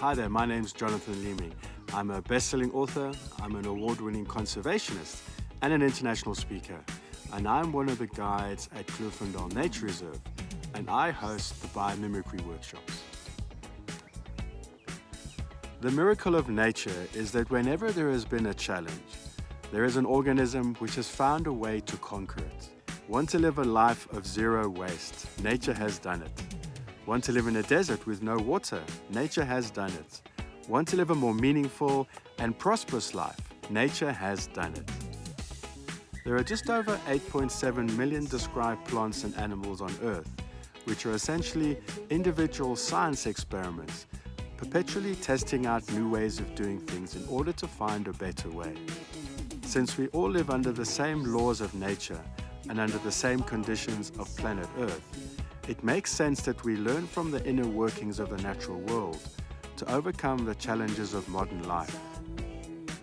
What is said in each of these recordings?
Hi there, my name's Jonathan Leeming. I'm a best-selling author, I'm an award-winning conservationist, and an international speaker. And I'm one of the guides at Kloofendal Nature Reserve, and I host the Biomimicry Workshops. The miracle of nature is that whenever there has been a challenge, there is an organism which has found a way to conquer it. Want to live a life of zero waste? Nature has done it. Want to live in a desert with no water? Nature has done it. Want to live a more meaningful and prosperous life? Nature has done it. There are just over 8.7 million described plants and animals on Earth, which are essentially individual science experiments, perpetually testing out new ways of doing things in order to find a better way. Since we all live under the same laws of nature and under the same conditions of planet Earth, it makes sense that we learn from the inner workings of the natural world to overcome the challenges of modern life.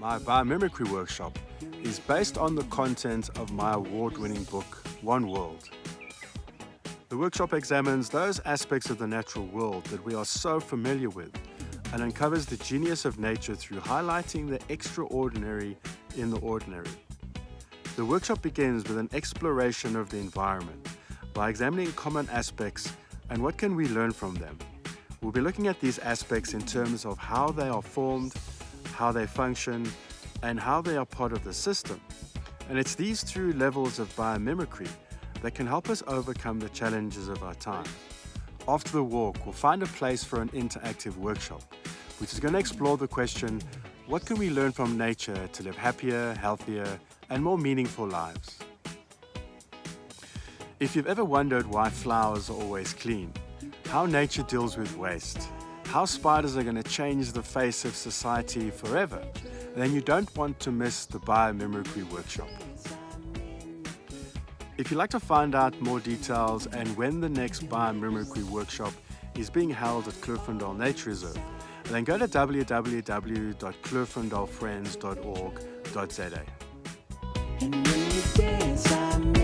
My Biomimicry Workshop is based on the content of my award-winning book, One World. The workshop examines those aspects of the natural world that we are so familiar with and uncovers the genius of nature through highlighting the extraordinary in the ordinary. The workshop begins with an exploration of the environment by examining common aspects and what can we learn from them. We'll be looking at these aspects in terms of how they are formed, how they function, and how they are part of the system. And it's these three levels of biomimicry that can help us overcome the challenges of our time. After the walk, we'll find a place for an interactive workshop, which is going to explore the question, what can we learn from nature to live happier, healthier, and more meaningful lives? If you've ever wondered why flowers are always clean, how nature deals with waste, how spiders are going to change the face of society forever, then you don't want to miss the Biomimicry Workshop. If you'd like to find out more details and when the next Biomimicry Workshop is being held at Kloofendal Nature Reserve, then go to www.kloofendalfriends.org.za.